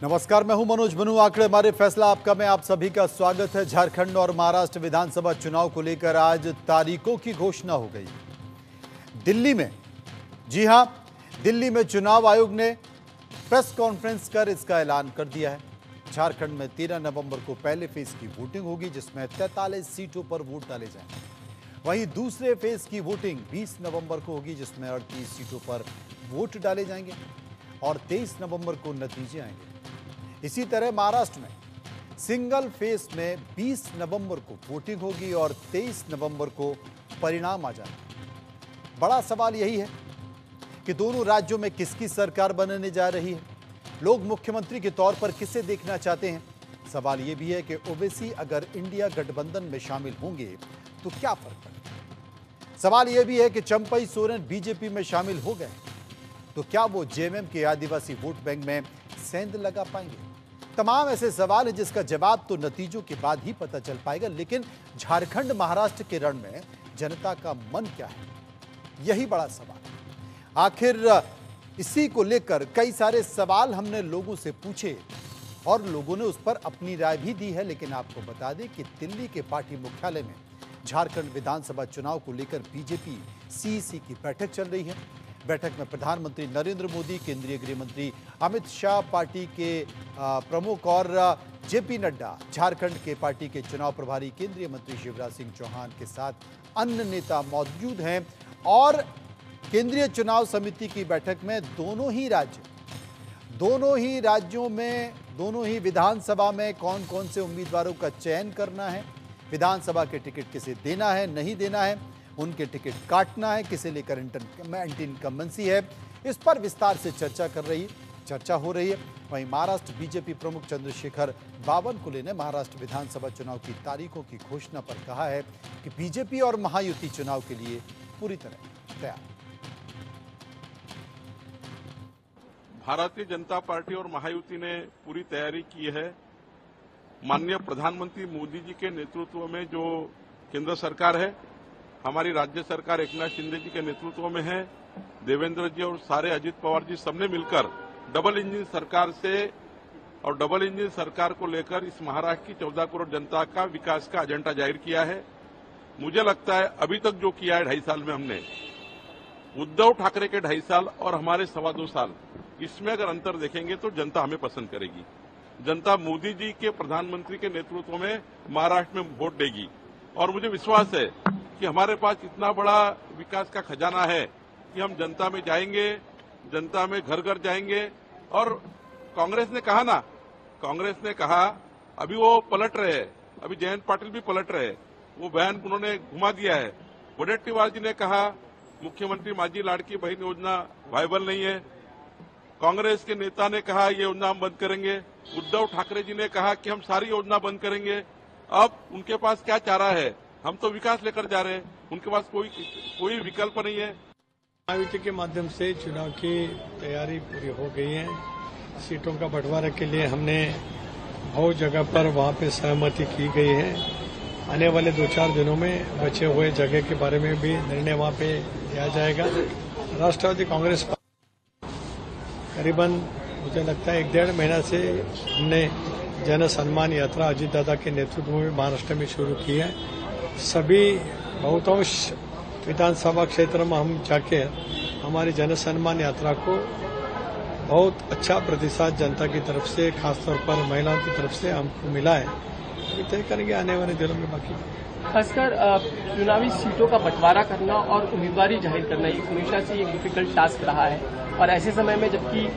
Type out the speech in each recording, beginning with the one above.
नमस्कार, मैं हूं मनोज बनू। आंकड़े हमारे फैसला आपका में आप सभी का स्वागत है। झारखंड और महाराष्ट्र विधानसभा चुनाव को लेकर आज तारीखों की घोषणा हो गई दिल्ली में। जी हां, दिल्ली में चुनाव आयोग ने प्रेस कॉन्फ्रेंस कर इसका ऐलान कर दिया है। झारखंड में 13 नवंबर को पहले फेज की वोटिंग होगी, जिसमें 43 सीटों पर वोट डाले जाएंगे। वहीं दूसरे फेज की वोटिंग 20 नवंबर को होगी, जिसमें 38 सीटों पर वोट डाले जाएंगे और 23 नवंबर को नतीजे आएंगे। इसी तरह महाराष्ट्र में सिंगल फेज में 20 नवंबर को वोटिंग होगी और 23 नवंबर को परिणाम आ जाएगा। बड़ा सवाल यही है कि दोनों राज्यों में किसकी सरकार बनने जा रही है, लोग मुख्यमंत्री के तौर पर किसे देखना चाहते हैं। सवाल यह भी है कि ओवैसी अगर इंडिया गठबंधन में शामिल होंगे तो क्या फर्क पड़ेगा। सवाल यह भी है कि चंपई सोरेन बीजेपी में शामिल हो गए तो क्या वो जेएमएम के आदिवासी वोट बैंक में सेंध लगा पाएंगे। तमाम ऐसे सवाल हैं जिसका जवाब तो नतीजों के बाद ही पता चल पाएगा। लेकिन झारखंड महाराष्ट्र के रण में जनता का मन क्या है, यही बड़ा सवाल है। आखिर इसी को लेकर कई सारे सवाल हमने लोगों से पूछे और लोगों ने उस पर अपनी राय भी दी है। लेकिन आपको बता दें कि दिल्ली के पार्टी मुख्यालय में झारखंड विधानसभा चुनाव को लेकर बीजेपी सीईसी की बैठक चल रही है। बैठक में प्रधानमंत्री नरेंद्र मोदी, केंद्रीय गृह मंत्री अमित शाह, पार्टी के प्रमुख और जेपी नड्डा, झारखंड के पार्टी के चुनाव प्रभारी केंद्रीय मंत्री शिवराज सिंह चौहान के साथ अन्य नेता मौजूद हैं। और केंद्रीय चुनाव समिति की बैठक में दोनों ही राज्यों में दोनों ही विधानसभा में कौन कौन से उम्मीदवारों का चयन करना है, विधानसभा के टिकट किसे देना है, नहीं देना है, उनके टिकट काटना है, किसे लेकर एंटी इनकम्बेंसी है, इस पर विस्तार से चर्चा हो रही है। वहीं महाराष्ट्र बीजेपी प्रमुख चंद्रशेखर बावनकुले ने महाराष्ट्र विधानसभा चुनाव की तारीखों की घोषणा पर कहा है कि बीजेपी और महायुति चुनाव के लिए पूरी तरह तैयार। भारतीय जनता पार्टी और महायुति ने पूरी तैयारी की है। माननीय प्रधानमंत्री मोदी जी के नेतृत्व में जो केंद्र सरकार है, हमारी राज्य सरकार एकनाथ शिंदे जी के नेतृत्व में है, देवेंद्र जी और सारे अजित पवार जी सबने मिलकर डबल इंजन सरकार से और डबल इंजन सरकार को लेकर इस महाराष्ट्र की 14 करोड़ जनता का विकास का एजेंडा जाहिर किया है। मुझे लगता है अभी तक जो किया है 2.5 साल में हमने, उद्धव ठाकरे के 2.5 साल और हमारे 2.25 साल, इसमें अगर अंतर देखेंगे तो जनता हमें पसंद करेगी। जनता मोदी जी के प्रधानमंत्री के नेतृत्व में महाराष्ट्र में वोट देगी और मुझे विश्वास है कि हमारे पास इतना बड़ा विकास का खजाना है कि हम जनता में जाएंगे, जनता में घर घर जाएंगे। और कांग्रेस ने कहा अभी वो पलट रहे हैं, अभी जयंत पाटिल भी पलट रहे हैं, वो बयान उन्होंने घुमा दिया है। वडेट्टीवार जी ने कहा मुख्यमंत्री माझी लाड़की बहन योजना वायबल नहीं है। कांग्रेस के नेता ने कहा ये योजना हम बंद करेंगे। उद्धव ठाकरे जी ने कहा कि हम सारी योजना बंद करेंगे। अब उनके पास क्या चारा है, हम तो विकास लेकर जा रहे हैं, उनके पास कोई विकल्प नहीं है। महायुति के माध्यम से चुनाव की तैयारी पूरी हो गई है। सीटों का बंटवारा के लिए हमने बहुत जगह पर वहां पे सहमति की गई है। आने वाले 2-4 दिनों में बचे हुए जगह के बारे में भी निर्णय वहां पे लिया जाएगा। राष्ट्रवादी कांग्रेस करीबन मुझे लगता है 1-1.5 महीना से हमने जन सम्मान यात्रा अजीत दादा के नेतृत्व में महाराष्ट्र में शुरू की है। सभी बहुतांश विधानसभा क्षेत्र में हम जाके हमारी जन सम्मान यात्रा को बहुत अच्छा प्रतिसाद जनता की तरफ से, खासतौर पर महिलाओं की तरफ से हमको मिला है। अभी तय करेंगे आने वाले दिनों में। बाकी खासकर चुनावी सीटों का बंटवारा करना और उम्मीदवारी जाहिर करना एक हमेशा से एक डिफिकल्ट टास्क रहा है और ऐसे समय में जबकि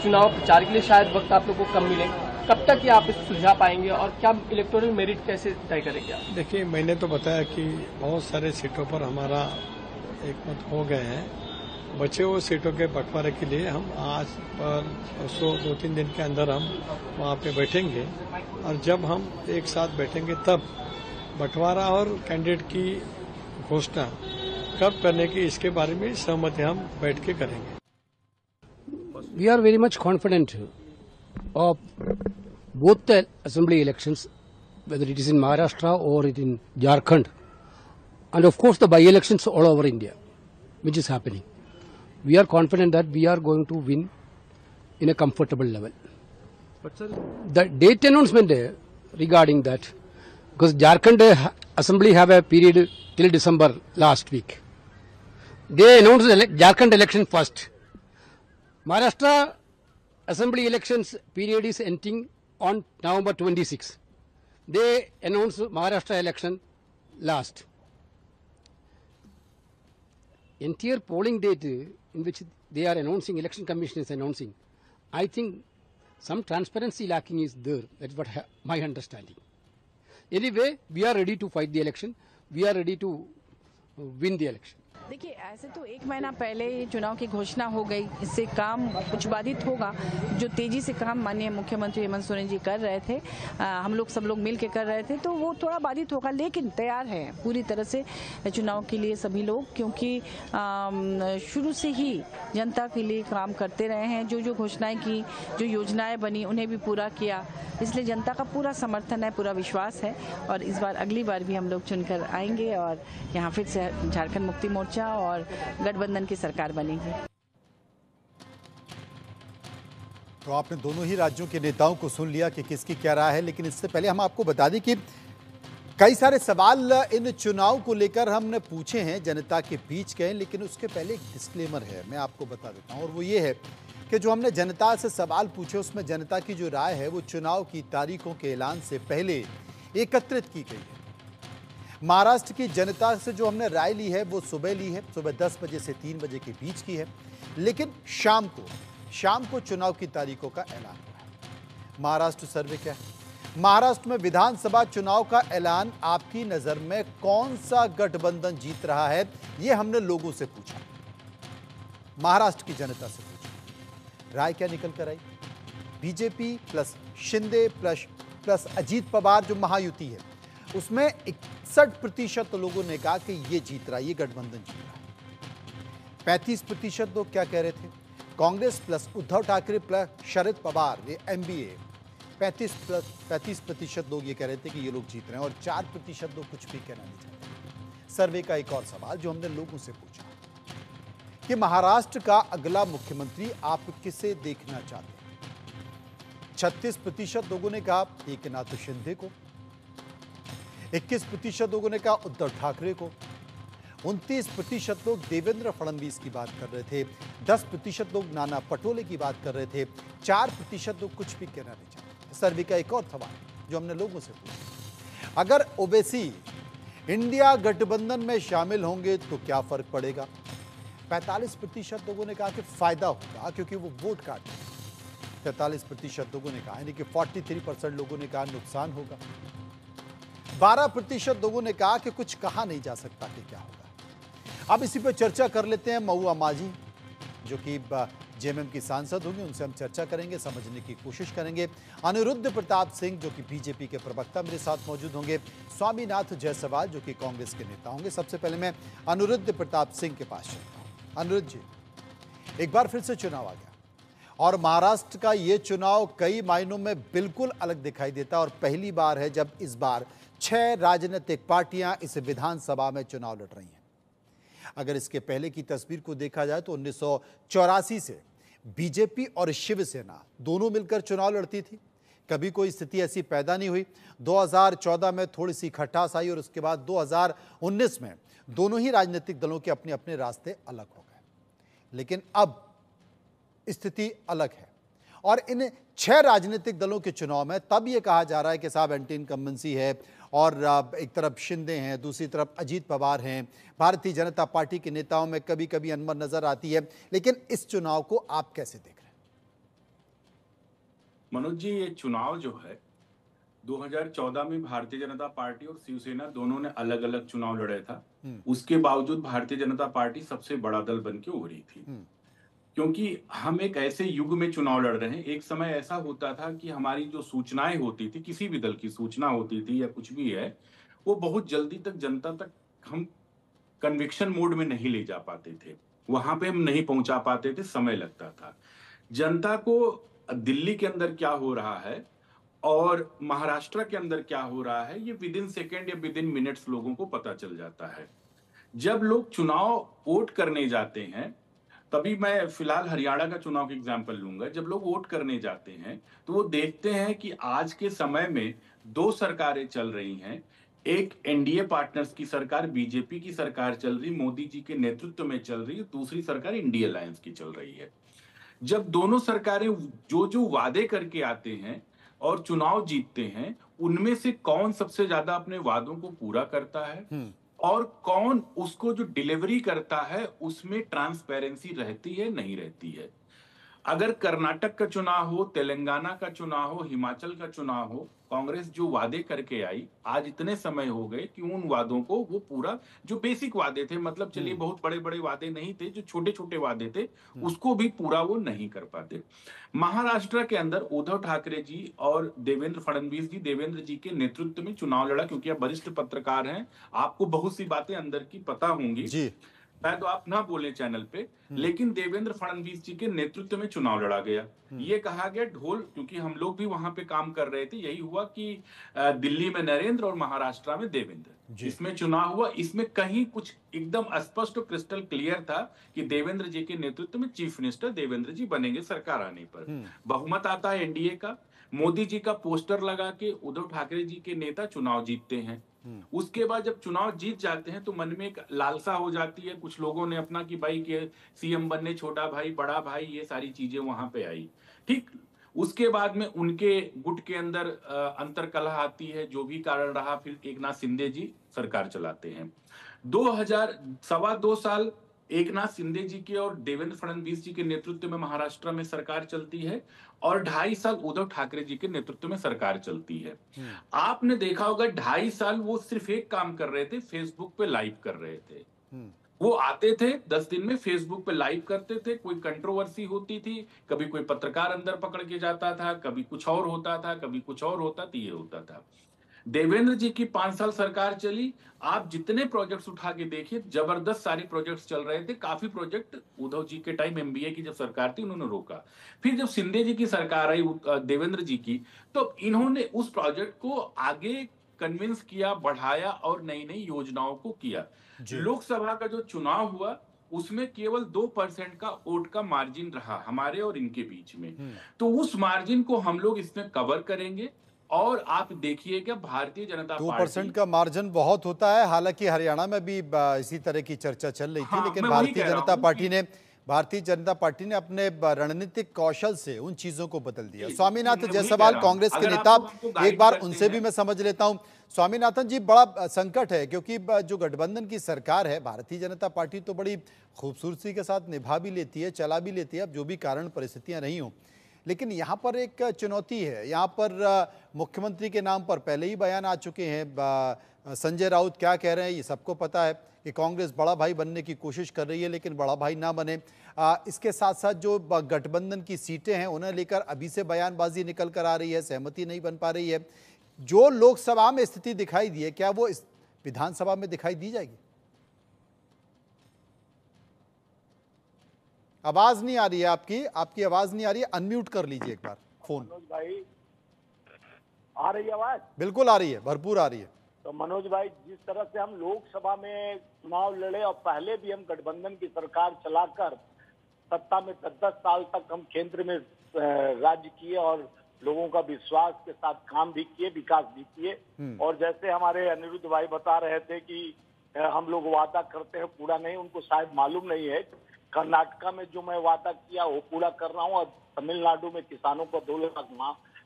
चुनाव प्रचार के लिए शायद वक्त आप लोगों को कम मिले, कब तक ये आप सुलझा पाएंगे और क्या इलेक्टोरल मेरिट कैसे तय करेंगे आप? देखिए, मैंने तो बताया कि बहुत सारे सीटों पर हमारा एकमत हो गए हैं। बचे हुए सीटों के बंटवारे के लिए हम आज पर 2-3 दिन के अंदर हम वहाँ पे बैठेंगे और जब हम एक साथ बैठेंगे तब बंटवारा और कैंडिडेट की घोषणा कब करने की इसके बारे में सहमति हम बैठ के करेंगे। We are very much confident of both the assembly elections, whether it is in Maharashtra or it in Jharkhand, and of course the by-elections all over India, which is happening. We are confident that we are going to win in a comfortable level. But sir, the date announcement regarding that, because Jharkhand Assembly have a period till December last week. They announced Jharkhand election first. Maharashtra Assembly elections period is ending on November 26. They announced Maharashtra election last. Entire polling date in which they are announcing, election commission is announcing, I think some transparency lacking is there. That's what my understanding. Anyway, we are ready to fight the election. We are ready to win the election. देखिए, ऐसे तो एक महीना पहले चुनाव की घोषणा हो गई, इससे काम कुछ बाधित होगा। जो तेजी से काम माननीय मुख्यमंत्री हेमंत सोरेन जी कर रहे थे, हम लोग सब लोग मिल के कर रहे थे, तो वो थोड़ा बाधित होगा, लेकिन तैयार है पूरी तरह से चुनाव के लिए सभी लोग, क्योंकि शुरू से ही जनता के लिए काम करते रहे हैं। जो जो घोषणाएं की, जो योजनाएं बनी, उन्हें भी पूरा किया, इसलिए जनता का पूरा समर्थन है, पूरा विश्वास है। और इस बार अगली बार भी हम लोग चुनकर आएंगे और यहाँ फिर से झारखंड मुक्ति मोर्चा और गठबंधन की सरकार बनेगी। तो आपने दोनों ही राज्यों के नेताओं को सुन लिया कि किसकी क्या राय है, लेकिन इससे पहले हम आपको बता दें कि कई सारे सवाल इन चुनाव को लेकर हमने पूछे हैं, जनता के बीच गए, लेकिन उसके पहले एक डिस्क्लेमर है, मैं आपको बता देता हूं, और वो ये है कि जो हमने जनता से सवाल पूछे उसमें जनता की जो राय है वो चुनाव की तारीखों के ऐलान से पहले एकत्रित की गई है। महाराष्ट्र की जनता से जो हमने राय ली है वो सुबह ली है, सुबह 10 बजे से 3 बजे के बीच की है, लेकिन शाम को चुनाव की तारीखों का ऐलान हुआ है। महाराष्ट्र सर्वे क्या है? महाराष्ट्र में विधानसभा चुनाव का ऐलान आपकी नजर में कौन सा गठबंधन जीत रहा है, ये हमने लोगों से पूछा, महाराष्ट्र की जनता से पूछा। राय क्या निकल कर आई? BJP plus Shinde plus Ajit Pawar जो महायुति है, उसमें 61% लोगों ने कहा कि ये जीत रहा है, ये गठबंधन जीत रहा है। 35% लोग क्या कह रहे थे? कांग्रेस प्लस उद्धव ठाकरे प्लस शरद पवार, ये एमबीए, 35% लोग ये कह रहे थे कि ये लोग जीत रहे हैं, और 4% लोग कुछ भी कहना नहीं चाहते। सर्वे का एक और सवाल जो हमने लोगों से पूछा कि महाराष्ट्र का अगला मुख्यमंत्री आप किसे देखना चाहते हैं? 36% लोगों ने कहा एकनाथ शिंदे को, 21% लोगों ने कहा उद्धव ठाकरे को, 29% लोग देवेंद्र फडणवीस की बात कर रहे थे, 10% लोग नाना पटोले की बात कर रहे थे, 4% लोग कुछ भी कहना नहीं चाहते। सर्वे का एक और सवाल जो हमने लोगों से पूछा, अगर ओवैसी इंडिया गठबंधन में शामिल होंगे तो क्या फर्क पड़ेगा? 45% लोगों ने कहा कि फायदा होगा क्योंकि वो वोट काट रहे हैं। 43% लोगों ने कहा, यानी कि 43% लोगों ने कहा नुकसान होगा। 12% लोगों ने कहा कि कुछ कहा नहीं जा सकता कि क्या होगा। अब इसी पर चर्चा कर लेते हैं। महुआ माझी जो कि जेएमएम की सांसद होंगे, उनसे हम चर्चा करेंगे, समझने की कोशिश करेंगे। अनिरुद्ध प्रताप सिंह जो कि बीजेपी के प्रवक्ता मेरे साथ मौजूद होंगे। स्वामीनाथ जायसवाल जो कि कांग्रेस के नेता होंगे। सबसे पहले मैं अनिरुद्ध प्रताप सिंह के पास चलता हूं। अनिरुद्ध जी, एक बार फिर से चुनाव आ गया और महाराष्ट्र का ये चुनाव कई मायनों में बिल्कुल अलग दिखाई देता है और पहली बार है जब इस बार 6 राजनीतिक पार्टियां इस विधानसभा में चुनाव लड़ रही हैं। अगर इसके पहले की तस्वीर को देखा जाए तो 1984 से बीजेपी और शिवसेना दोनों मिलकर चुनाव लड़ती थी। कभी कोई स्थिति ऐसी पैदा नहीं हुई। 2014 में थोड़ी सी खटास आई और उसके बाद 2019 में दोनों ही राजनीतिक दलों के अपने अपने रास्ते अलग हो गए। लेकिन अब स्थिति अलग है और इन 6 राजनीतिक दलों के चुनाव में तब यह कहा जा रहा है कि साहब एंटी इनकम्बेंसी है और एक तरफ शिंदे हैं, दूसरी तरफ अजीत पवार हैं। भारतीय जनता पार्टी के नेताओं में कभी कभी अनबन नजर आती है, लेकिन इस चुनाव को आप कैसे देख रहे हैं? मनोज जी, ये चुनाव जो है 2014 में भारतीय जनता पार्टी और शिवसेना दोनों ने अलग अलग चुनाव लड़े था। उसके बावजूद भारतीय जनता पार्टी सबसे बड़ा दल बन के उभरी थी, क्योंकि हम एक ऐसे युग में चुनाव लड़ रहे हैं। एक समय ऐसा होता था कि हमारी जो सूचनाएं होती थी, किसी भी दल की सूचना होती थी या कुछ भी है, वो बहुत जल्दी तक जनता तक हम कन्विक्शन मोड में नहीं ले जा पाते थे, वहां पे हम नहीं पहुंचा पाते थे, समय लगता था। जनता को दिल्ली के अंदर क्या हो रहा है और महाराष्ट्र के अंदर क्या हो रहा है, ये विद इन सेकेंड या विद इन मिनट्स लोगों को पता चल जाता है। जब लोग चुनाव वोट करने जाते हैं तभी मैं फिलहाल हरियाणा का चुनाव का एग्जाम्पल लूंगा। जब लोग वोट करने जाते हैं तो वो देखते हैं कि आज के समय में दो सरकारें चल रही हैं। एक एनडीए पार्टनर्स की सरकार, बीजेपी की सरकार चल रही, मोदी जी के नेतृत्व में चल रही है, दूसरी सरकार इंडिया अलायंस की चल रही है। जब दोनों सरकारें जो जो वादे करके आते हैं और चुनाव जीतते हैं, उनमें से कौन सबसे ज्यादा अपने वादों को पूरा करता है और कौन उसको जो डिलीवरी करता है उसमें ट्रांसपेरेंसी रहती है नहीं रहती है। अगर कर्नाटक का चुनाव हो, तेलंगाना का चुनाव हो, हिमाचल का चुनाव हो, कांग्रेस जो वादे करके आई, आज इतने समय हो गए कि उन वादों को वो पूरा, जो बेसिक वादे थे, मतलब चलिए बहुत बड़े बड़े वादे नहीं थे, जो छोटे छोटे वादे थे उसको भी पूरा वो नहीं कर पाते। महाराष्ट्र के अंदर उद्धव ठाकरे जी और देवेंद्र फडणवीस जी, देवेंद्र जी के नेतृत्व में चुनाव लड़ा, क्योंकि आप वरिष्ठ पत्रकार हैं, आपको बहुत सी बातें अंदर की पता होंगी जी। शायद तो आप ना बोले चैनल पे, लेकिन देवेंद्र फडणवीस जी के नेतृत्व में चुनाव लड़ा गया। ये कहा गया ढोल, क्योंकि हम लोग भी वहां पे काम कर रहे थे, यही हुआ कि दिल्ली में नरेंद्र और महाराष्ट्र में देवेंद्र, इसमें चुनाव हुआ। इसमें कहीं कुछ एकदम स्पष्ट और क्रिस्टल क्लियर था कि देवेंद्र जी के नेतृत्व में चीफ मिनिस्टर देवेंद्र जी बनेंगे सरकार आने पर। बहुमत आता है एनडीए का, मोदी जी का पोस्टर लगा के उद्धव ठाकरे जी के नेता चुनाव जीतते हैं। उसके बाद जब चुनाव जीत जाते हैं तो मन में एक लालसा हो जाती है कुछ लोगों ने अपना कि भाई के सीएम बनने, छोटा भाई, बड़ा भाई, ये सारी चीजें वहां पे आई। ठीक, उसके बाद में उनके गुट के अंदर अंतरकलह आती है, जो भी कारण रहा, फिर एकनाथ शिंदे जी सरकार चलाते हैं। 2 साल एकनाथ शिंदे जी के और देवेंद्र फडणवीस जी के नेतृत्व में महाराष्ट्र में सरकार चलती है और 2.5 साल उद्धव ठाकरे जी के नेतृत्व में सरकार चलती है। आपने देखा होगा 2.5 साल वो सिर्फ एक काम कर रहे थे, फेसबुक पे लाइव कर रहे थे। वो आते थे 10 दिन में, फेसबुक पे लाइव करते थे, कोई कंट्रोवर्सी होती थी, कभी कोई पत्रकार अंदर पकड़ के जाता था, कभी कुछ और होता था, कभी कुछ और होता था, ये होता था। देवेंद्र जी की 5 साल सरकार चली, आप जितने प्रोजेक्ट्स उठा के देखिए, जबरदस्त सारे प्रोजेक्ट्स चल रहे थे। काफी प्रोजेक्ट उद्धव जी के टाइम एमबीए की जब सरकार थी उन्होंने रोका। फिर जब शिंदे जी की सरकार आई देवेंद्र जी की, तो इन्होंने उस प्रोजेक्ट को आगे कन्विंस किया, बढ़ाया और नई नई योजनाओं को किया। लोकसभा का जो चुनाव हुआ उसमें केवल 2% का वोट का मार्जिन रहा हमारे और इनके बीच में। तो उस मार्जिन को हम लोग इसमें कवर करेंगे और आप देखिए कि भारतीय जनता 2% का मार्जिन बहुत होता है। हालांकि हरियाणा में भी इसी तरह की चर्चा चल रही थी, लेकिन भारतीय जनता पार्टी ने अपने रणनीतिक कौशल से उन चीजों को बदल दिया। स्वामीनाथन जायसवाल कांग्रेस के नेता, एक बार उनसे भी मैं समझ लेता हूं। स्वामीनाथन जी, बड़ा संकट है क्योंकि जो गठबंधन की सरकार है, भारतीय जनता पार्टी तो बड़ी खूबसूरती के साथ निभा भी लेती है, चला भी लेती है, अब जो भी कारण परिस्थितियां रही हों, लेकिन यहाँ पर एक चुनौती है। यहाँ पर मुख्यमंत्री के नाम पर पहले ही बयान आ चुके हैं। संजय राउत क्या कह रहे हैं ये सबको पता है कि कांग्रेस बड़ा भाई बनने की कोशिश कर रही है, लेकिन बड़ा भाई ना बने। इसके साथ साथ जो गठबंधन की सीटें हैं उन्हें लेकर अभी से बयानबाजी निकल कर आ रही है, सहमति नहीं बन पा रही है। जो लोकसभा में स्थिति दिखाई दी है, क्या वो इस विधानसभा में दिखाई दी जाएगी? आवाज नहीं आ रही है आपकी आवाज नहीं आ रही है। अनम्यूट कर लीजिए एक बार फोन। मनोज भाई, आ रही है आवाज? बिल्कुल आ रही है, भरपूर आ रही है। तो मनोज भाई, जिस तरह से हम लोकसभा में चुनाव लड़े और पहले भी हम गठबंधन की सरकार चलाकर सत्ता में 10-10 साल तक हम केंद्र में राज्य किए और लोगों का विश्वास के साथ काम भी किए, विकास भी किए। और जैसे हमारे अनिरुद्ध भाई बता रहे थे कि हम लोग वादा करते हैं पूरा नहीं, उनको शायद मालूम नहीं है। कर्नाटका में जो मैं वादा किया वो पूरा कर रहा हूँ और तमिलनाडु में किसानों को 2 लाख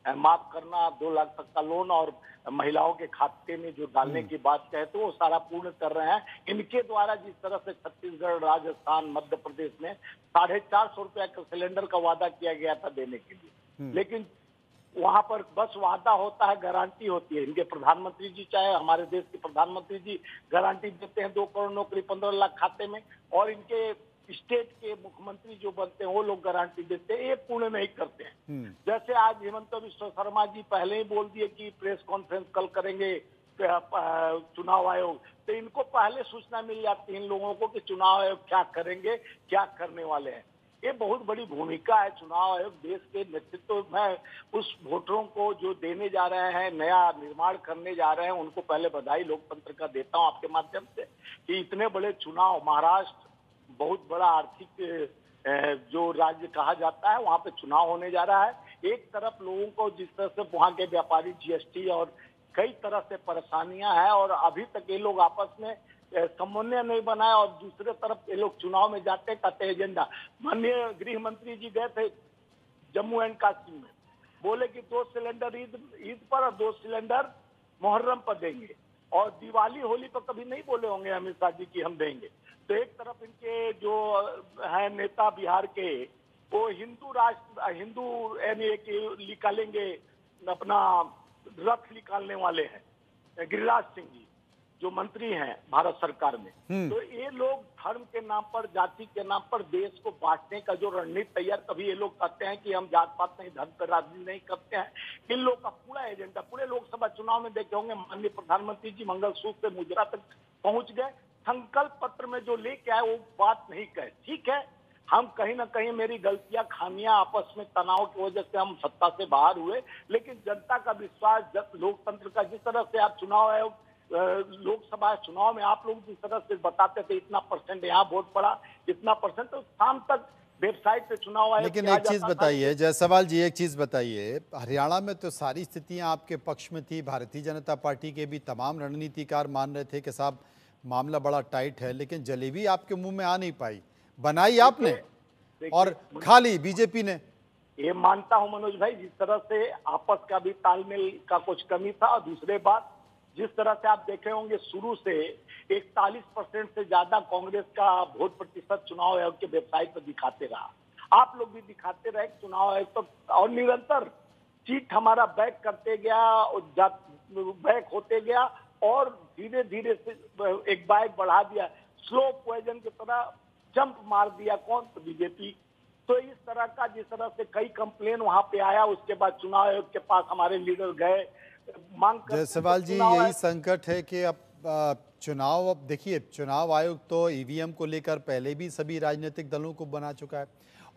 माफ करना, 2 लाख तक का लोन और महिलाओं के खाते में जो डालने की बात कहे तो वो सारा पूर्ण कर रहे हैं। इनके द्वारा जिस तरह से छत्तीसगढ़, राजस्थान, मध्य प्रदेश में 450 रुपया का सिलेंडर का वादा किया गया था देने के लिए, लेकिन वहां पर बस वादा होता है, गारंटी होती है। इनके प्रधानमंत्री जी, चाहे हमारे देश के प्रधानमंत्री जी गारंटी देते हैं 2 करोड़ नौकरी 15 लाख खाते में, और इनके स्टेट के मुख्यमंत्री जो बनते हैं वो लोग गारंटी देते हैं, ये पूर्ण नहीं करते हैं। जैसे आज हेमंत बिश्व शर्मा जी पहले ही बोल दिए कि प्रेस कॉन्फ्रेंस कल करेंगे चुनाव आयोग, तो इनको पहले सूचना मिल जाती है इन लोगों को कि चुनाव आयोग क्या करेंगे, क्या करने वाले हैं। ये बहुत बड़ी भूमिका है चुनाव आयोग देश के नेतृत्व में, उस वोटरों को जो देने जा रहे हैं, नया निर्माण करने जा रहे हैं, उनको पहले बधाई लोकतंत्र का देता हूं आपके माध्यम से कि इतने बड़े चुनाव, महाराष्ट्र बहुत बड़ा आर्थिक जो राज्य कहा जाता है, वहां पे चुनाव होने जा रहा है। एक तरफ लोगों को जिस तरह से वहां के व्यापारी जीएसटी और कई तरह से परेशानियां हैं और अभी तक ये लोग आपस में समन्वय नहीं बनाए, और दूसरे तरफ ये लोग चुनाव में जाते कहते एजेंडा। माननीय गृह मंत्री जी गए थे जम्मू एंड कश्मीर में, बोले कि 2 सिलेंडर ईद पर और 2 सिलेंडर मुहर्रम पर देंगे, और दिवाली होली पर कभी नहीं बोले होंगे अमित शाह जी की हम देंगे। तो एक तरफ इनके जो है नेता बिहार के, वो हिंदू यानी कि निकालेंगे अपना रथ निकालने वाले हैं गिरिराज सिंह जी जो मंत्री हैं भारत सरकार में। तो ये लोग धर्म के नाम पर, जाति के नाम पर देश को बांटने का जो रणनीति तैयार, कभी ये लोग कहते हैं कि हम जात पात नहीं, धर्म पर राजनीति नहीं करते हैं। इन लोग का पूरा एजेंडा, पूरे लोकसभा चुनाव में देखे होंगे माननीय प्रधानमंत्री जी मंगलसूत्र से मुजरा तक पहुंच गए, संकल्प पत्र में जो लेके आए वो बात नहीं कहे। ठीक है, हम कहीं ना कहीं मेरी गलतियां, खामियां, आपस में तनाव की वजह से हम सत्ता से बाहर हुए, लेकिन जनता का विश्वास, लोकतंत्र का, जिस तरह से आप चुनाव आयोग लोकसभा चुनाव में आप लोग जिस तरह से बताते थे इतना परसेंट यहाँ वोट पड़ा, इतना परसेंट, तो शाम तक वेबसाइट पे चुनाव आयोग। लेकिन एक चीज बताइए जायसवाल जी, एक चीज बताइए, हरियाणा में तो सारी स्थितियां आपके पक्ष में थी, भारतीय जनता पार्टी के भी तमाम रणनीतिकार मान रहे थे कि साहब मामला बड़ा टाइट है, लेकिन जलेबी आपके मुंह में आ नहीं पाई, बनाई आपने और खा ली बीजेपी ने। ये मानता हूं मनोज भाई, जिस तरह से आपस का भी तालमेल का कुछ कमी था, और दूसरे बात जिस तरह से आप देखे होंगे शुरू से 41% से ज्यादा कांग्रेस का वोट प्रतिशत चुनाव आयोग के वेबसाइट पर दिखाते रहा, आप लोग भी दिखाते रहे चुनाव आयोग तो, और निरंतर सीट हमारा बैक करते गया, बैक होते गया, और धीरे धीरे से एक बाइक बढ़ा दिया, स्लो पॉइजन की तरह जंप मार दिया, कौन? तो बीजेपी। तो इस तरह का, जिस तरह से कई कंप्लेन वहां पे आया, उसके बाद चुनाव आयोग के पास हमारे लीडर गए मांग कर। जायसवाल जी, यही संकट है कि अब चुनाव, अब देखिए चुनाव आयोग तो ईवीएम को लेकर पहले भी सभी राजनीतिक दलों को बना चुका है,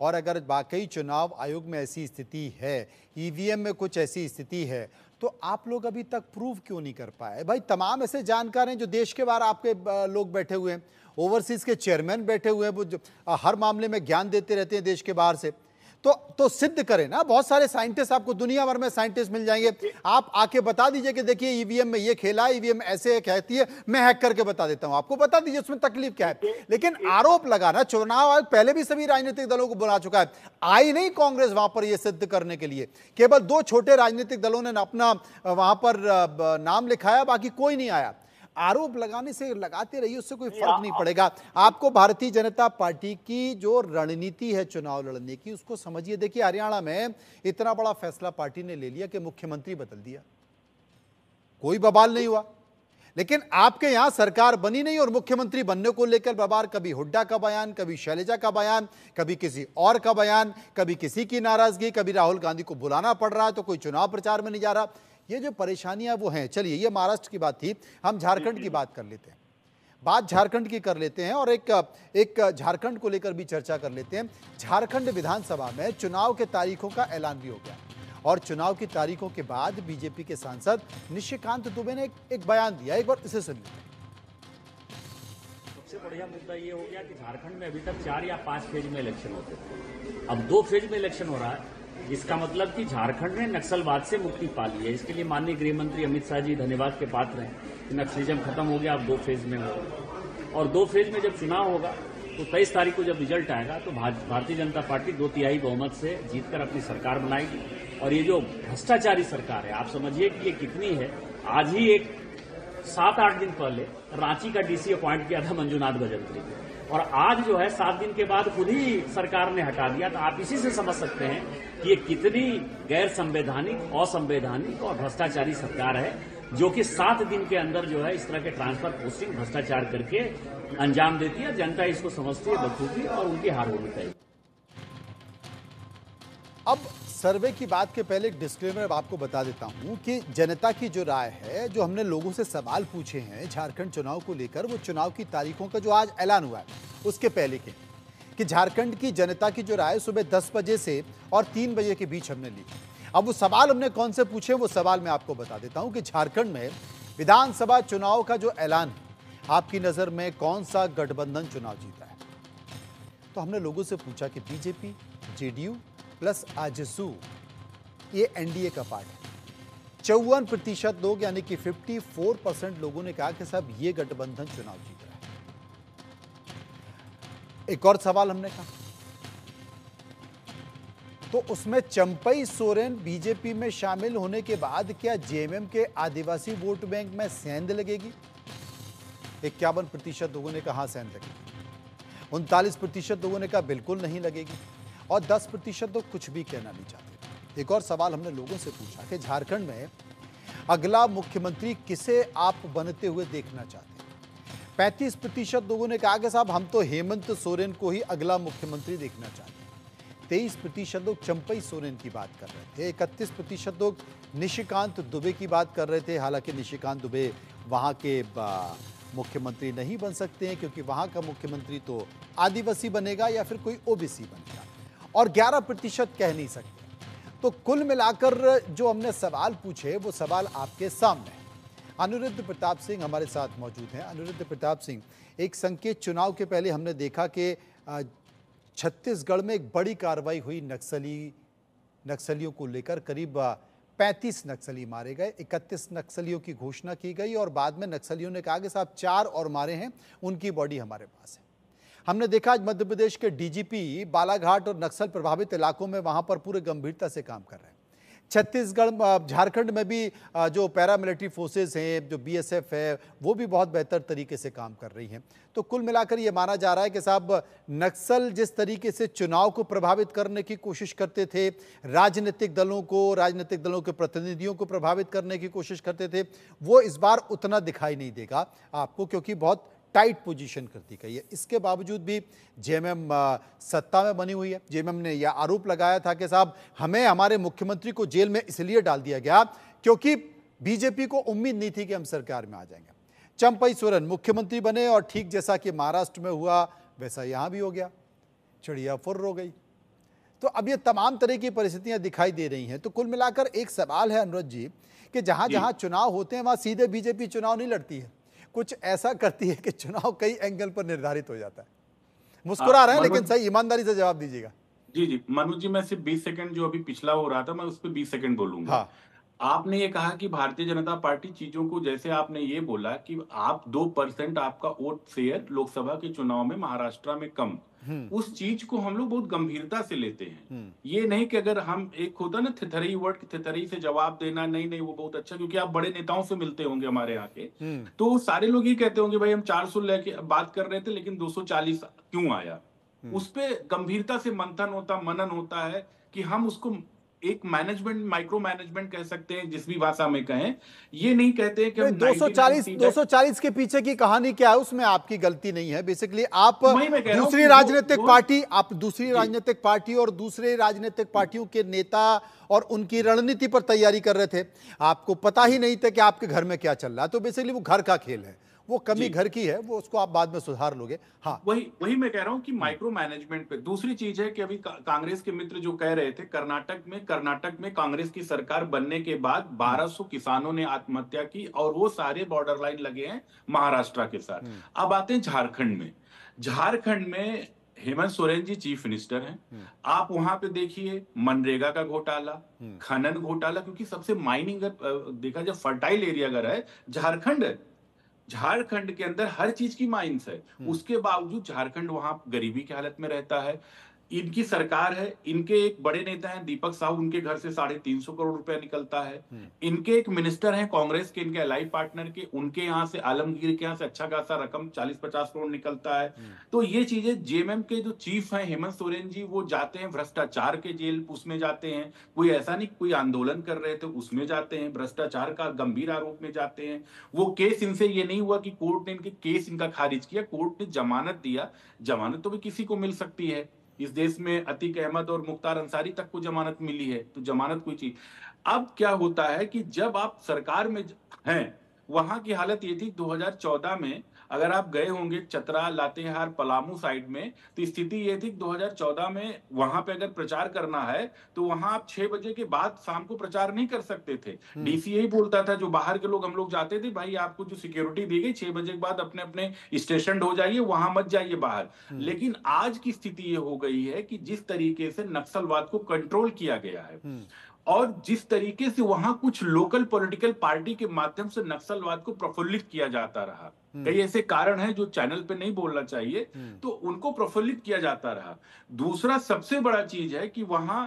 और अगर वाकई चुनाव आयोग में ऐसी स्थिति है, ईवीएम में कुछ ऐसी स्थिति है, तो आप लोग अभी तक प्रूव क्यों नहीं कर पाए? भाई तमाम ऐसे जानकार हैं जो देश के बाहर आपके लोग बैठे हुए हैं, ओवरसीज के चेयरमैन बैठे हुए हैं, वो हर मामले में ज्ञान देते रहते हैं देश के बाहर से, तो सिद्ध करें ना। बहुत सारे साइंटिस्ट, आपको दुनिया भर में साइंटिस्ट मिल जाएंगे, आप आके बता दीजिए कि देखिए ईवीएम में ये खेला, ईवीएम ऐसे कहती है, मैं हैक करके बता देता हूं, आपको बता दीजिए उसमें तकलीफ क्या है। लेकिन आरोप लगाना, चुनाव आयोग पहले भी सभी राजनीतिक दलों को बुला चुका है, आई नहीं कांग्रेस वहां पर यह सिद्ध करने के लिए, केवल 2 छोटे राजनीतिक दलों ने अपना वहां पर नाम लिखाया, बाकी कोई नहीं आया। आरोप लगाने से लगाते रहिए, उससे कोई फर्क नहीं पड़ेगा। आपको भारतीय जनता पार्टी की जो रणनीति है चुनाव लड़ने की, उसको समझिए। देखिए हरियाणा में इतना बड़ा फैसला पार्टी ने ले लिया कि मुख्यमंत्री बदल दिया, कोई बवाल नहीं हुआ, लेकिन आपके यहां सरकार बनी नहीं और मुख्यमंत्री बनने को लेकर बवाल, कभी हुड्डा का बयान, कभी शैलजा का बयान, कभी किसी और का बयान, कभी किसी की नाराजगी, कभी राहुल गांधी को बुलाना पड़ रहा है तो कोई चुनाव प्रचार में नहीं जा रहा। ये जो परेशानियां वो हैं। चलिए, ये महाराष्ट्र की बात थी, हम झारखंड की बात कर लेते हैं, बात झारखंड की कर लेते हैं, और एक झारखंड को लेकर भी चर्चा कर लेते हैं। झारखंड विधानसभा में चुनाव के तारीखों का ऐलान भी हो गया, और चुनाव की तारीखों के बाद बीजेपी के सांसद निशिकांत दुबे ने एक बयान दिया, एक बार इसे सुन लीजिए। सबसे बढ़िया मुद्दा ये हो गया कि झारखंड में अभी तक 4 या 5 फेज में इलेक्शन होते थे, अब 2 फेज में इलेक्शन हो रहा है, इसका मतलब कि झारखंड ने नक्सलवाद से मुक्ति पा ली है। इसके लिए माननीय गृह मंत्री अमित शाह जी धन्यवाद के पात्र हैं कि नक्सलिज्म खत्म हो गया, अब 2 फेज में होगा, और 2 फेज में जब चुनाव होगा तो 23 तारीख को जब रिजल्ट आएगा तो भारतीय जनता पार्टी 2/3 बहुमत से जीतकर अपनी सरकार बनाएगी। और ये जो भ्रष्टाचारी सरकार है, आप समझिए कि ये कितनी है। आज ही एक 7-8 दिन पहले रांची का डीसी अपॉइंट किया था मंजुनाथ भजंत्री को, और आज जो है 7 दिन के बाद खुद ही सरकार ने हटा दिया। तो आप इसी से समझ सकते हैं कि ये कितनी गैर संवैधानिक, असंवैधानिक और भ्रष्टाचारी सरकार है, जो कि 7 दिन के अंदर जो है इस तरह के ट्रांसफर पोस्टिंग भ्रष्टाचार करके अंजाम देती है। जनता इसको समझती है बखूबी, और उनकी हार होनी चाहिए। अब सर्वे की बात के पहले एक डिस्क्लेमर आपको बता देता हूं कि जनता की जो राय है, जो हमने लोगों से सवाल पूछे हैं झारखंड चुनाव को लेकर, वो चुनाव की तारीखों का जो आज ऐलान हुआ है उसके पहले के, कि झारखंड की जनता की जो राय सुबह 10 बजे से और 3 बजे के बीच हमने ली। अब वो सवाल हमने कौन से पूछे, वो सवाल मैं आपको बता देता हूं कि झारखंड में विधानसभा चुनाव का जो ऐलान है, आपकी नजर में कौन सा गठबंधन चुनाव जीता है? तो हमने लोगों से पूछा कि बीजेपी, जेडीयू प्लस आजसू ये एनडीए का पार्ट है। 54% लोग यानी कि 54% लोगों ने कहा कि साहब ये गठबंधन चुनाव जीत रहा है। एक और सवाल हमने कहा तो उसमें चंपई सोरेन बीजेपी में शामिल होने के बाद क्या जेएमएम के आदिवासी वोट बैंक में सेंध लगेगी? 51% लोगों ने कहा सेंध लगेगी, 39% लोगों ने कहा बिल्कुल नहीं लगेगी और 10% लोग कुछ भी कहना नहीं चाहते। एक और सवाल हमने लोगों से पूछा कि झारखंड में अगला मुख्यमंत्री किसे आप बनते हुए देखना चाहते हैं? 35% लोगों ने कहा कि साहब हम तो हेमंत सोरेन को ही अगला मुख्यमंत्री देखना चाहते हैं। 23% लोग चंपई सोरेन की बात कर रहे थे। 31% लोग निशिकांत दुबे की बात कर रहे थे। हालांकि निशिकांत दुबे वहां के मुख्यमंत्री नहीं बन सकते हैं क्योंकि वहां का मुख्यमंत्री तो आदिवासी बनेगा या फिर कोई ओबीसी बनेगा, और 11% कह नहीं सकते। तो कुल मिलाकर जो हमने सवाल पूछे वो सवाल आपके सामने है। अनिरुद्ध प्रताप सिंह हमारे साथ मौजूद हैं। अनिरुद्ध प्रताप सिंह, एक संकेत चुनाव के पहले हमने देखा कि छत्तीसगढ़ में एक बड़ी कार्रवाई हुई नक्सलियों को लेकर। करीब 35 नक्सली मारे गए, 31 नक्सलियों की घोषणा की गई और बाद में नक्सलियों ने कहा कि साहब 4 और मारे हैं, उनकी बॉडी हमारे पास है। हमने देखा आज मध्य प्रदेश के डीजीपी बालाघाट और नक्सल प्रभावित इलाकों में वहां पर पूरे गंभीरता से काम कर रहे हैं। छत्तीसगढ़, झारखंड में भी जो पैरामिलिट्री फोर्सेस हैं, जो बीएसएफ है, वो भी बहुत बेहतर तरीके से काम कर रही हैं। तो कुल मिलाकर ये माना जा रहा है कि साहब नक्सल जिस तरीके से चुनाव को प्रभावित करने की कोशिश करते थे, राजनीतिक दलों के प्रतिनिधियों को प्रभावित करने की कोशिश करते थे, वो इस बार उतना दिखाई नहीं देगा आपको, क्योंकि बहुत टाइट पोजीशन करती गई है। इसके बावजूद भी जेएमएम सत्ता में बनी हुई है। जेएमएम ने यह आरोप लगाया था कि साहब हमें हमारे मुख्यमंत्री को जेल में इसलिए डाल दिया गया क्योंकि बीजेपी को उम्मीद नहीं थी कि हम सरकार में आ जाएंगे। चंपई सोरेन मुख्यमंत्री बने और ठीक जैसा कि महाराष्ट्र में हुआ वैसा यहां भी हो गया, चिड़िया फुर्र हो गई। तो अब ये तमाम तरह की परिस्थितियां दिखाई दे रही हैं। तो कुल मिलाकर एक सवाल है अनुराग जी कि जहां जहां चुनाव होते हैं वहां सीधे बीजेपी चुनाव नहीं लड़ती है, कुछ ऐसा करती है कि चुनाव कई एंगल पर निर्धारित हो जाता है। मुस्कुरा रहे हैं लेकिन सही ईमानदारी से जवाब दीजिएगा। जी मनोज जी, मैं सिर्फ 20 सेकंड जो अभी पिछला हो रहा था मैं उस पर 20 सेकंड बोलूंगा। हाँ। आपने ये कहा कि भारतीय जनता पार्टी चीजों को, जैसे आपने ये बोला कि आप 2% आपका वोट शेयर लोकसभा के चुनाव में महाराष्ट्र में कम, उस चीज को हम लोग बहुत गंभीरता से लेते हैं। ये नहीं कि अगर हम, एक होता ना थिथरी वर्ड, थिथरी से जवाब देना, नहीं वो बहुत अच्छा, क्योंकि आप बड़े नेताओं से मिलते होंगे हमारे यहाँ के, तो सारे लोग ये कहते होंगे भाई हम 400 लेके बात कर रहे थे लेकिन 240 क्यों आया। उस पे गंभीरता से मनन होता है कि हम उसको एक मैनेजमेंट, माइक्रो मैनेजमेंट कह सकते हैं, जिस भी भाषा में कहें। ये नहीं कहते कि हम 240 के पीछे की कहानी क्या है, उसमें आपकी गलती नहीं है। बेसिकली आप दूसरी राजनीतिक पार्टी और दूसरे राजनीतिक पार्टियों के नेता और उनकी रणनीति पर तैयारी कर रहे थे। आपको पता ही नहीं था कि आपके घर में क्या चल रहा है। तो बेसिकली वो घर का खेल है, वो कमी घर की है, वो उसको आप बाद में सुधार लोगे। हाँ, वही मैं कह रहा हूं कि माइक्रो मैनेजमेंट पे। दूसरी चीज है कि अभी कांग्रेस के मित्र जो कह रहे थे, कर्नाटक में कांग्रेस की सरकार बनने के बाद 1200 किसानों ने आत्महत्या की और वो सारे बॉर्डर लाइन लगे हैं महाराष्ट्र के साथ। अब आते हैं झारखंड में हेमंत सोरेन जी चीफ मिनिस्टर हैं। आप वहां पे देखिए मनरेगा का घोटाला, खनन घोटाला, क्योंकि सबसे माइनिंग देखा जाए फर्टाइल एरिया अगर है झारखंड के अंदर हर चीज की माइंस है, उसके बावजूद झारखंड वहां गरीबी की हालत में रहता है। इनकी सरकार है, इनके एक बड़े नेता हैं दीपक साहू, उनके घर से 350 करोड़ रुपया निकलता है। इनके एक मिनिस्टर हैं कांग्रेस के, इनके अलाई पार्टनर के, उनके यहाँ से आलमगीर के यहाँ से अच्छा खासा रकम 40-50 करोड़ निकलता है। तो ये चीजें जेएमएम के जो चीफ हैं हेमंत सोरेन जी, वो जाते हैं भ्रष्टाचार के जेल, उसमें जाते हैं। कोई ऐसा नहीं कोई आंदोलन कर रहे थे उसमें जाते हैं, भ्रष्टाचार का गंभीर आरोप में जाते हैं। वो केस इनसे ये नहीं हुआ कि कोर्ट ने इनके केस इनका खारिज किया, कोर्ट ने जमानत दिया। जमानत तो भी किसी को मिल सकती है, इस देश में अतीक अहमद और मुख्तार अंसारी तक को जमानत मिली है, तो जमानत कोई चीज। अब क्या होता है कि जब आप सरकार में हैं, वहां की हालत ये थी 2014 में अगर आप गए होंगे चतरा, लातेहार, पलामू साइड में, तो स्थिति ये थी कि 2014 में वहां पे अगर प्रचार करना है तो वहां आप 6 बजे के बाद शाम को प्रचार नहीं कर सकते थे। डीसी यही बोलता था, जो बाहर के लोग हम लोग जाते थे, भाई आपको जो सिक्योरिटी दी गई 6 बजे के बाद अपने अपने स्टेशन हो जाइए, वहां मत जाइए बाहर। लेकिन आज की स्थिति ये हो गई है कि जिस तरीके से नक्सलवाद को कंट्रोल किया गया है और जिस तरीके से वहां कुछ लोकल पॉलिटिकल पार्टी के माध्यम से नक्सलवाद को प्रफुल्लित किया जाता रहा, कई ऐसे कारण हैं जो चैनल पे नहीं बोलना चाहिए, तो उनको प्रफुल्लित किया जाता रहा। दूसरा सबसे बड़ा चीज है कि वहां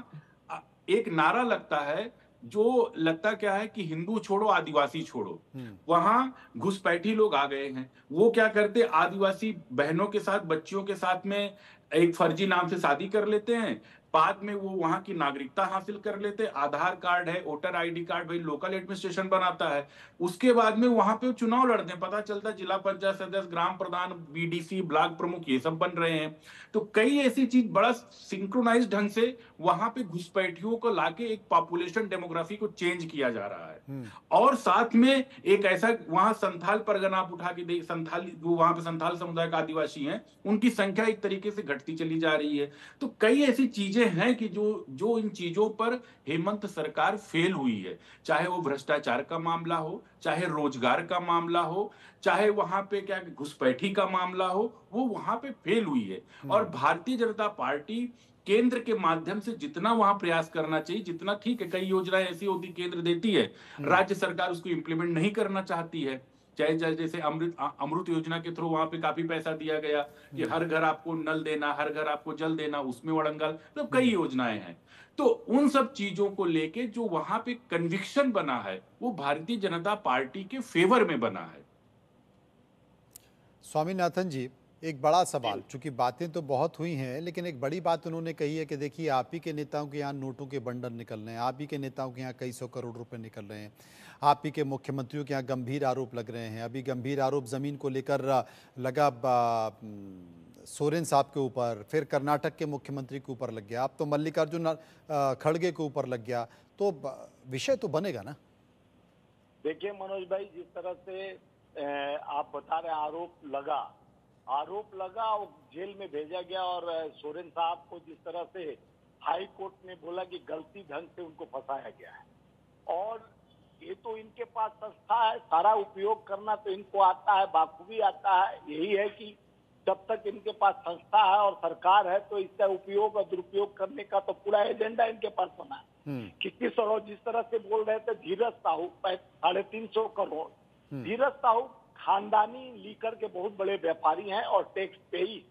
एक नारा लगता है, जो लगता क्या है कि हिंदू छोड़ो आदिवासी छोड़ो। वहां घुसपैठी लोग आ गए हैं, वो क्या करते, आदिवासी बहनों के साथ, बच्चियों के साथ में एक फर्जी नाम से शादी कर लेते हैं, बाद में वो वहां की नागरिकता हासिल कर लेते, आधार कार्ड है, वोटर आईडी कार्ड, भाई लोकल एडमिनिस्ट्रेशन बनाता है, उसके बाद में वहां पे चुनाव लड़ते हैं, पता चलता है जिला पंचायत सदस्य, ग्राम प्रधान, बीडीसी, ब्लॉक प्रमुख ये सब बन रहे हैं। तो कई ऐसी चीज बड़ा सिंक्रोनाइज ढंग से वहां पे घुसपैठियों को लाके एक पॉपुलेशन डेमोग्राफी को चेंज किया जा रहा है। और साथ में एक ऐसा वहां संथाल परगना आप उठा के देख, संथाल जो वहां पे संथाल समुदाय का आदिवासी हैं, उनकी संख्या एक तरीके से घटती चली जा रही है। तो कई ऐसी चीजें हैं कि जो इन चीजों पर हेमंत सरकार फेल हुई है, चाहे वो भ्रष्टाचार का मामला हो, चाहे रोजगार का मामला हो, चाहे वहां पे क्या घुसपैठी का मामला हो, वो वहां पे फेल हुई है। और भारतीय जनता पार्टी केंद्र के माध्यम से जितना वहां प्रयास करना चाहिए, जितना, ठीक है कई योजनाएं ऐसी होती केंद्र देती है, राज्य सरकार उसको इंप्लीमेंट नहीं करना चाहती है। चाहे जैसे अमृत योजना के थ्रू वहां पे काफी पैसा दिया गया कि हर घर आपको नल देना, हर घर आपको जल देना, उसमें वड़ंगल, तो कई योजनाएं हैं। तो उन सब चीजों को लेके जो वहां पे कन्विक्शन बना है, वो भारतीय जनता पार्टी के फेवर में बना है। स्वामीनाथन जी, एक बड़ा सवाल, चूंकि बातें तो बहुत हुई हैं, लेकिन एक बड़ी बात उन्होंने कही है कि देखिए आप ही के नेताओं के यहाँ नोटों के बंडल निकल रहे हैं, आप ही के नेताओं के यहाँ कई सौ करोड़ रुपए निकल रहे हैं, आप ही के मुख्यमंत्रियों के यहाँ गंभीर आरोप लग रहे हैं। अभी गंभीर आरोप ज़मीन को लेकर लगा सोरेन साहब के ऊपर, फिर कर्नाटक के मुख्यमंत्री के ऊपर लग गया, अब तो मल्लिकार्जुन खड़गे के ऊपर लग गया, तो विषय तो बनेगा ना। देखिए मनोज भाई, जिस तरह से आप बता रहे आरोप लगा और जेल में भेजा गया, और सोरेन साहब को जिस तरह से हाई कोर्ट ने बोला कि गलती ढंग से उनको फंसाया गया है, और ये तो इनके पास संस्था है, सारा उपयोग करना तो इनको आता है, बाखूबी आता है। यही है कि जब तक इनके पास संस्था है और सरकार है, तो इसका उपयोग और दुरुपयोग करने का तो पूरा एजेंडा इनके पास बना है। किसी तरह जिस तरह से बोल रहे थे धीरज साहू 350 करोड़, धीरज साहू खानदानी लीकर के बहुत बड़े व्यापारी हैं और टैक्स पेई,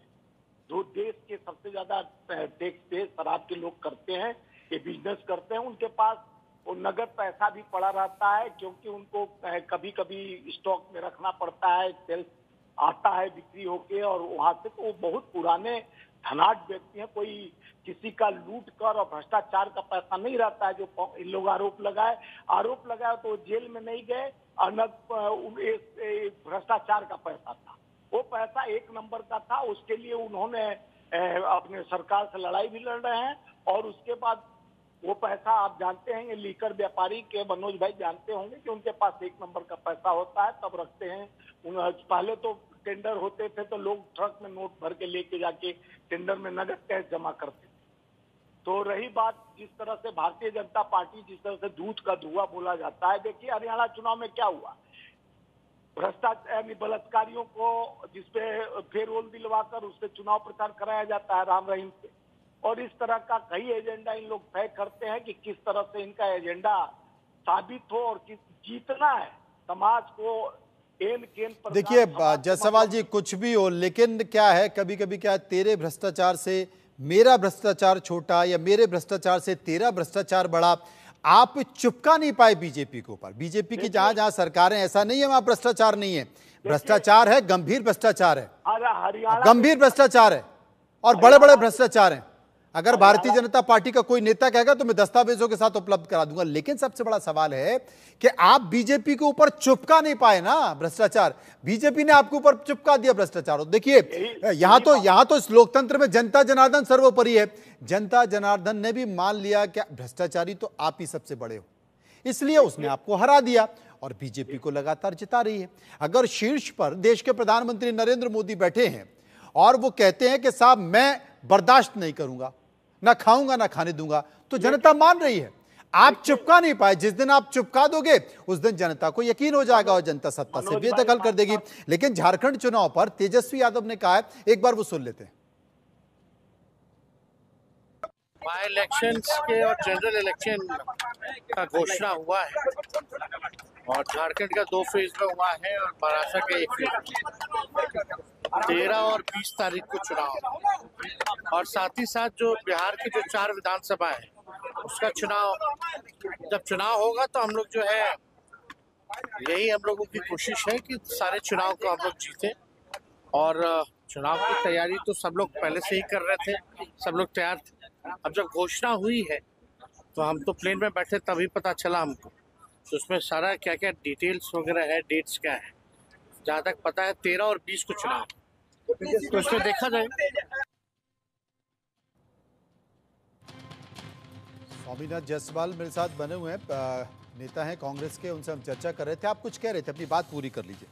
जो देश के सबसे ज्यादा टैक्स पे शराब के लोग करते हैं, ये बिजनेस करते हैं, उनके पास वो नगद पैसा भी पड़ा रहता है, क्योंकि उनको कभी कभी स्टॉक में रखना पड़ता है, सेल्स आता है बिक्री होके, और वहां से तो वो बहुत पुराने धनाढ्य व्यक्ति हैं, कोई किसी का लूट कर और भ्रष्टाचार का पैसा नहीं रहता है। जो इन लोग आरोप लगाए तो जेल में नहीं गए, भ्रष्टाचार का पैसा था, वो पैसा 1 नंबर का था, उसके लिए उन्होंने अपने सरकार से लड़ाई भी लड़ रहे हैं। और उसके बाद वो पैसा आप जानते हैं, लीकर व्यापारी के मनोज भाई जानते होंगे कि उनके पास 1 नंबर का पैसा होता है, तब रखते हैं। पहले तो टेंडर होते थे तो लोग ट्रक में नोट भर के लेके जाके टेंडर में नगद कैश जमा करते थे। तो रही बात जिस तरह से भारतीय जनता पार्टी, जिस तरह से दूध का धुआं बोला जाता है, देखिए हरियाणा चुनाव में क्या हुआ, भ्रष्टाचार बलात्कारियों को जिसपे फेरोल दिलवाकर उससे चुनाव प्रचार कराया जाता है राम रहीम से, और इस तरह का कई एजेंडा इन लोग तय करते हैं कि किस तरह से इनका एजेंडा साबित हो और जीतना है समाज को। देखिए जायसवाल जी, कुछ भी हो, लेकिन क्या है, कभी कभी क्या है, तेरे भ्रष्टाचार से मेरा भ्रष्टाचार छोटा या मेरे भ्रष्टाचार से तेरा भ्रष्टाचार बड़ा, आप चिपका नहीं पाए बीजेपी के ऊपर। बीजेपी की जहां जहां सरकारें, ऐसा नहीं है वहां भ्रष्टाचार नहीं है, भ्रष्टाचार है, गंभीर भ्रष्टाचार है, गंभीर भ्रष्टाचार है और बड़े बड़े भ्रष्टाचार हैं। अगर भारतीय जनता पार्टी का कोई नेता कहेगा तो मैं दस्तावेजों के साथ उपलब्ध करा दूंगा। लेकिन सबसे बड़ा सवाल है कि आप बीजेपी के ऊपर चिपका नहीं पाए ना भ्रष्टाचार, बीजेपी ने आपके ऊपर चिपका दिया भ्रष्टाचार। देखिए यहां तो इस लोकतंत्र में जनता जनार्दन सर्वोपरि है। जनता जनार्दन ने भी मान लिया कि भ्रष्टाचारी तो आप ही सबसे बड़े हो, इसलिए उसने आपको हरा दिया। और बीजेपी को लगातार जिता रही है। अगर शीर्ष पर देश के प्रधानमंत्री नरेंद्र मोदी बैठे हैं और वो कहते हैं कि साहब मैं बर्दाश्त नहीं करूंगा, ना खाऊंगा ना खाने दूंगा, तो जनता मान रही है। आप चिपका नहीं पाए, जिस दिन आप चिपका दोगे उस दिन जनता को यकीन हो जाएगा और जनता सत्ता से बेदखल कर देगी। लेकिन झारखंड चुनाव पर तेजस्वी यादव ने कहा है, एक बार वो सुन लेते हैं। बाय इलेक्शंस के और जनरल इलेक्शन का घोषणा हुआ है और झारखंड का 2 फेज में हुआ है और महाराष्ट्र के 1 फेज। 13 और 20 तारीख को चुनाव और साथ ही साथ जो बिहार की जो 4 विधानसभा है उसका चुनाव, जब चुनाव होगा तो हम लोग जो है, यही हम लोगों की कोशिश है कि सारे चुनाव को हम लोग जीते। और चुनाव की तैयारी तो सब लोग पहले से ही कर रहे थे, सब लोग तैयार थे। अब जब घोषणा हुई है तो हम तो प्लेन में बैठे तभी पता चला हमको, तो उसमें सारा क्या क्या डिटेल्स वगैरह है, डेट्स क्या है, जहाँ तक पता है 13 और 20 को चुनाव, तो उसमें देखा जाए। स्वामीनाथ जायसवाल मेरे साथ बने हुए हैं, नेता हैं कांग्रेस के, उनसे हम चर्चा कर रहे थे। आप कुछ कह रहे थे, अपनी बात पूरी कर लीजिए।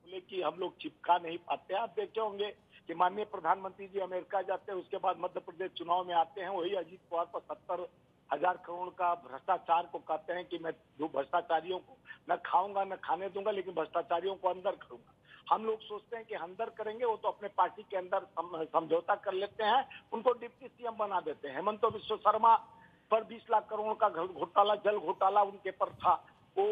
बोले कि हम लोग चिपका नहीं पाते। आप देखे होंगे कि माननीय प्रधानमंत्री जी अमेरिका जाते हैं, उसके बाद मध्य प्रदेश चुनाव में आते हैं, वही अजीत पवार पर 70,000 करोड़ का भ्रष्टाचार को कहते हैं कि मैं भ्रष्टाचारियों को न खाऊंगा न खाने दूंगा, लेकिन भ्रष्टाचारियों को अंदर करूंगा। हम लोग सोचते हैं कि अंदर करेंगे, वो तो अपने पार्टी के अंदर समझौता कर लेते हैं, उनको डिप्टी सीएम बना देते हैं। हेमंत बिश्व शर्मा पर 20 लाख करोड़ का घोटाला, जल घोटाला उनके पर था, वो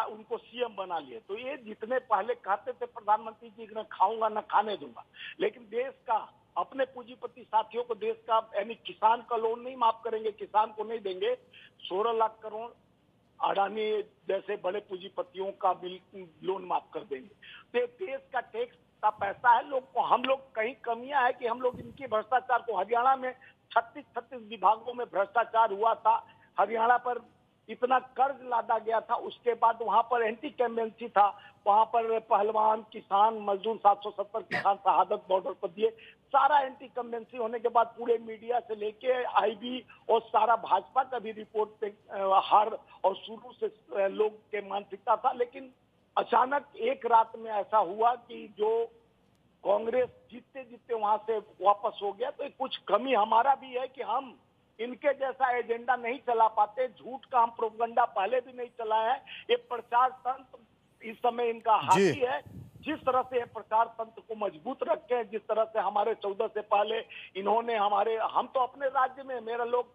उनको सीएम बना लिए। तो ये जितने पहले कहते थे प्रधानमंत्री जी न खाऊंगा न खाने दूंगा, लेकिन देश का अपने पूंजीपति साथियों को, देश का यानी किसान का लोन नहीं माफ करेंगे, किसान को नहीं देंगे। 16 लाख करोड़ अडानी जैसे बड़े पूंजीपतियों का लोन माफ कर देंगे। तो देश का टैक्स का पैसा है, लोग को हम लोग कहीं कमियां है कि हम लोग इनके भ्रष्टाचार को, हरियाणा में 36 विभागों में भ्रष्टाचार हुआ था, हरियाणा पर इतना कर्ज लादा गया था, उसके बाद वहां पर एंटी कैम्पेंसी था, वहां पर पहलवान, किसान, मजदूर 770 किसान शहादत बॉर्डर पर दिए। सारा एंटी कम्बेंसी होने के बाद पूरे मीडिया से लेके आईबी और सारा भाजपा का भी रिपोर्ट पे हार और शुरू से लोग के मानसिकता था। लेकिन अचानक एक रात में ऐसा हुआ कि जो कांग्रेस जीतते जीतते वहां से वापस हो गया। तो कुछ कमी हमारा भी है कि हम इनके जैसा एजेंडा नहीं चला पाते। झूठ का हम प्रोपगंडा पहले भी नहीं चलाया है। ये प्रचार तंत्र इस समय इनका हावी है। जिस तरह से प्रचार तंत्र को मजबूत रखे, जिस तरह से हमारे 14 से पहले इन्होंने हम तो अपने राज्य में मेरे लोग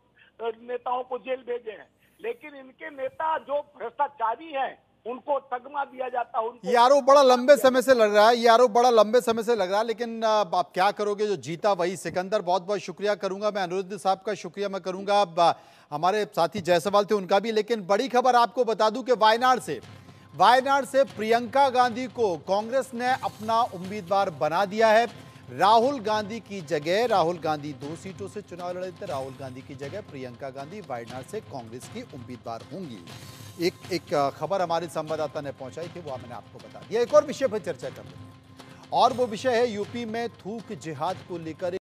नेताओं को जेल भेजे हैं, लेकिन इनके नेता जो भ्रष्टाचारी हैं उनको तगमा दिया जाता है। ये आरोप बड़ा लंबे समय से लग रहा है, ये आरोप बड़ा लंबे समय से लग रहा है, लेकिन आप क्या करोगे, जो जीता वही। सिकंदर, बहुत बहुत शुक्रिया करूंगा मैं, अनिरुद्ध साहब का शुक्रिया मैं करूंगा, अब हमारे साथी जायसवाल थे उनका भी। लेकिन बड़ी खबर आपको बता दूं कि वायनाड से प्रियंका गांधी को कांग्रेस ने अपना उम्मीदवार बना दिया है। राहुल गांधी की जगह, राहुल गांधी 2 सीटों से चुनाव लड़े थे, राहुल गांधी की जगह प्रियंका गांधी वायनाड से कांग्रेस की उम्मीदवार होंगी। एक खबर हमारे संवाददाता ने पहुंचाई थी, वो मैंने आपको बता दिया। एक और विषय पर चर्चा कर रहे हैं और वो विषय है यूपी में थूक जिहाद को लेकर